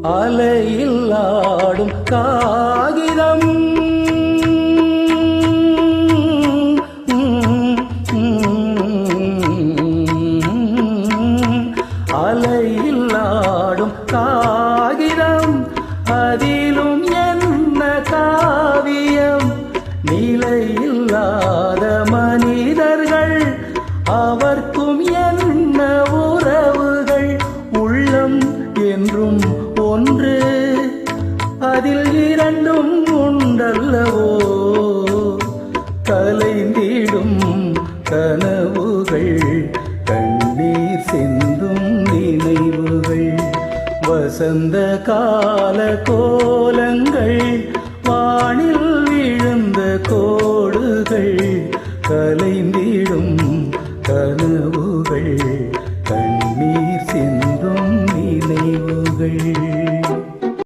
அலையில் ஆடும் காகிதம் அலையில் ஆடும் காகிதம் அதிலும் என்ன காவியம் நிலையில்லாத மனிதர்கள் அவர்க்கும் என்ன உறவுகள் உள்ளம் என்றும் ஒன்று அதில் இரண்டும் உண்டல்லவோ கலைந்திடும் கனவுகள் கண்ணீர் சிந்தும் நினைவுகள் வசந்த கால கோலங்கள் வானில் விழுந்த கோடுகள் கலைந்திடும் கனவுகள் கண்ணீர் சிந்தும் நினைவுகள்